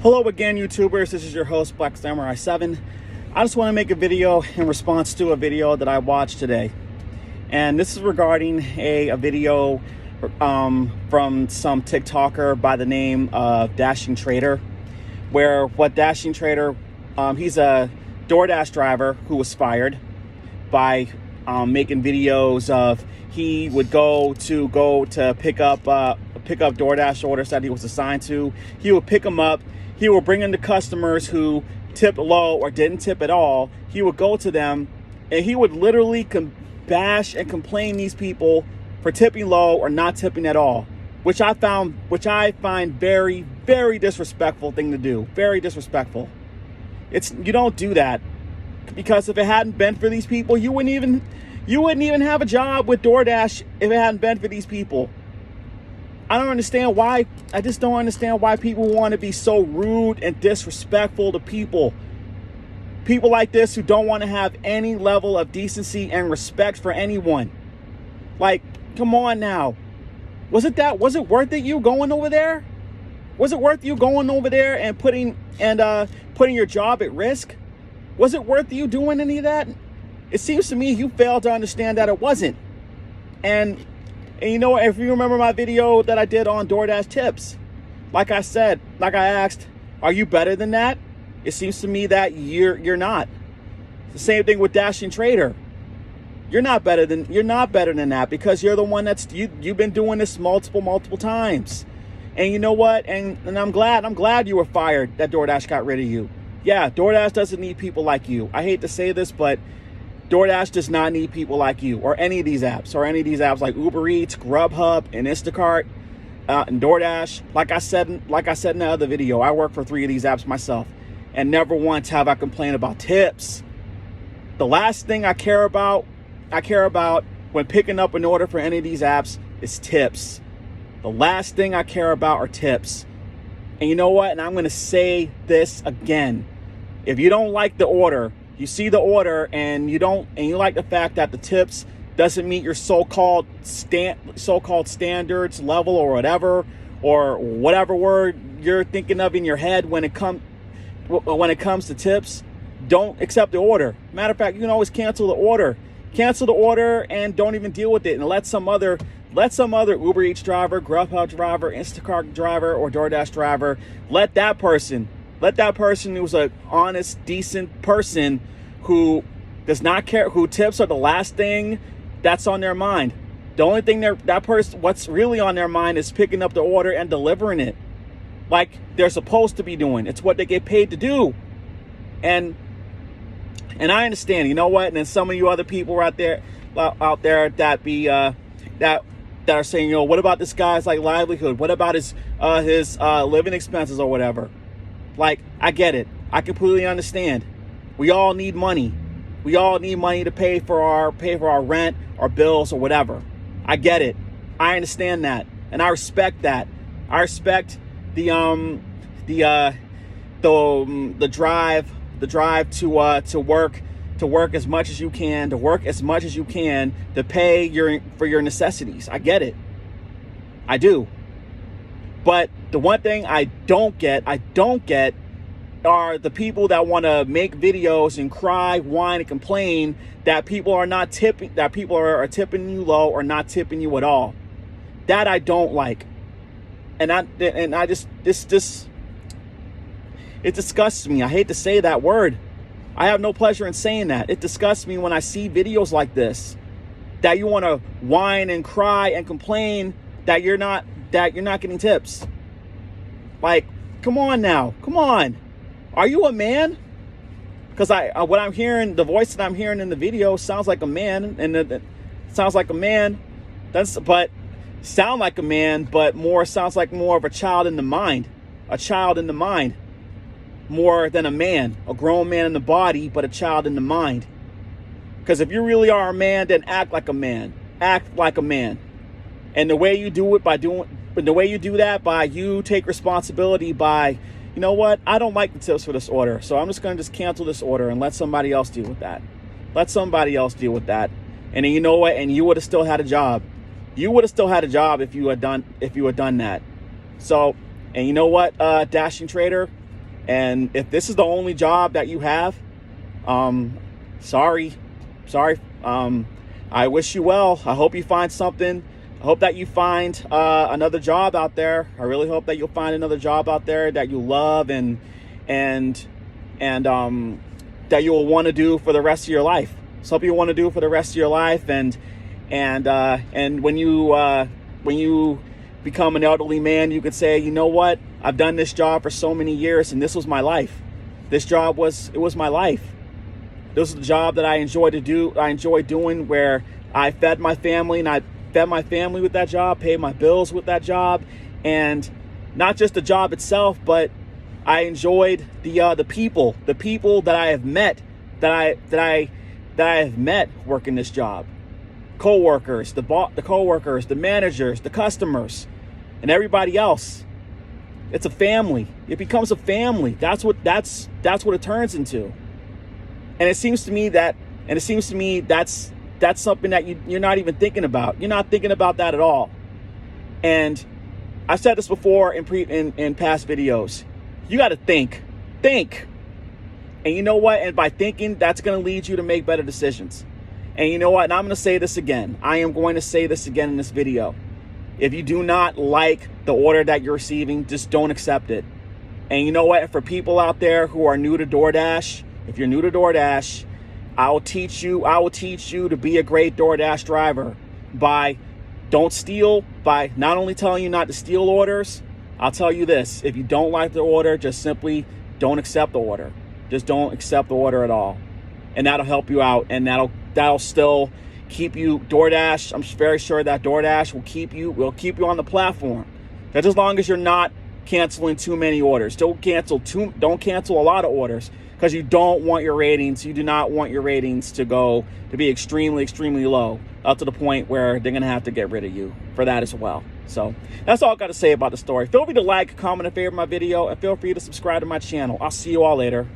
Hello again, YouTubers. This is your host, Black Samurai 7. I just want to make a video in response to a video that I watched today. And this is regarding a video from some TikToker by the name of Dashing Trader, where what Dashing Trader, he's a Doordash driver who was fired by making videos of he would go to pick up Doordash orders that he was assigned to. He would pick them up. He would bring in the customers who tipped low or didn't tip at all. He would go to them and he would literally bash and complain these people for tipping low or not tipping at all, which I find very, very disrespectful thing to do. Very disrespectful. You don't do that, because if it hadn't been for these people, you wouldn't even have a job with DoorDash if it hadn't been for these people. I just don't understand why people want to be so rude and disrespectful to people. People like this who don't want to have any level of decency and respect for anyone. Like, come on now. Was it worth it you going over there? Was it worth you going over there and putting your job at risk? Was it worth you doing any of that? It seems to me you failed to understand that it wasn't. And you know what, if you remember my video that I did on DoorDash tips, like I asked, are you better than that? It seems to me that you're not. It's the same thing with Dashing Trader. You're not better than that, because you're the one you've been doing this multiple times. And you know what? And I'm glad you were fired, that DoorDash got rid of you. Yeah, DoorDash doesn't need people like you. I hate to say this, but DoorDash does not need people like you, or any of these apps, like Uber Eats, Grubhub, and Instacart, and DoorDash. Like I said in the other video, I work for 3 of these apps myself, and never once have I complained about tips. The last thing I care about when picking up an order for any of these apps is tips. The last thing I care about are tips. And you know what? And I'm going to say this again. If you don't like the order, you see the order and you like the fact that the tips doesn't meet your so-called standards level or whatever word you're thinking of in your head when it comes to tips, don't accept the order. Matter of fact, you can always cancel the order. Cancel the order and don't even deal with it, and let some other Uber Eats driver, Grubhub driver, Instacart driver, or DoorDash driver, let that person who's an honest, decent person who does not care, who tips are the last thing that's on their mind. The only thing what's really on their mind is picking up the order and delivering it like they're supposed to be doing. It's what they get paid to do. And I understand, you know what? And then some of you other people out there that are saying, what about this guy's livelihood? What about his living expenses or whatever? Like, I get it. I completely understand. We all need money. We all need money to pay for our rent, our bills, or whatever. I get it. I understand that, and I respect that. I respect the drive to work as much as you can, to pay for your necessities. I get it. I do. But the one thing I don't get are the people that want to make videos and cry, whine, and complain that people are not tipping, that people are tipping you low or not tipping you at all. That I don't like. And I just it disgusts me. I hate to say that word. I have no pleasure in saying that. It disgusts me when I see videos like this, that you want to whine and cry and complain that you're not getting tips. Like, come on now. Come on. Are you a man? Because what I'm hearing, the voice that I'm hearing in the video sounds like a man, and it sounds like a man. Sound like a man, but sounds like more of a child in the mind. A child in the mind. More than a man. A grown man in the body, but a child in the mind. Because if you really are a man, then act like a man. Act like a man. And the way you do it by you take responsibility by, you know what? I don't like the tips for this order, so I'm just going to cancel this order and let somebody else deal with that. And then you know what? And you would have still had a job. You would have still had a job if you had done that. So, and you know what, Dashing Trader? And if this is the only job that you have, sorry. I wish you well. I hope you find something. I hope that you find another job out there. I really hope that you'll find another job out there that you love and that you will want to do for the rest of your life. Something you want to do for the rest of your life, and when you become an elderly man, you could say, you know what? I've done this job for so many years, and this was my life. This job was my life. This was the job that I enjoyed to do. I enjoyed doing, where I fed my family, and I fed my family with that job, paid my bills with that job, and not just the job itself, but I enjoyed the people that I have met, that I have met working this job. Co-workers, the co-workers, the managers, the customers, and everybody else. It's a family. It becomes a family. That's what it turns into. And it seems to me that's something that you're not even thinking about. You're not thinking about that at all. And I've said this before in past videos. You got to think. And you know what? And by thinking, that's going to lead you to make better decisions. And you know what? And I'm going to say this again. I am going to say this again in this video. If you do not like the order that you're receiving, just don't accept it. And you know what? For people out there who are new to Doordash, if you're new to Doordash, I will teach you to be a great Doordash driver by don't steal, by not only telling you not to steal orders. I'll tell you this: if you don't like the order, just simply don't accept the order. Just don't accept the order at all. And that'll help you out, and that'll still keep you Doordash. I'm very sure that Doordash will keep you on the platform. That's as long as you're not canceling too many orders. Don't cancel a lot of orders, because you don't want your ratings. You do not want your ratings to be extremely low, up to the point where they're gonna have to get rid of you for that as well. So that's all I got to say about the story. Feel free to like, comment, and favorite my video, and feel free to subscribe to my channel. I'll see you all later.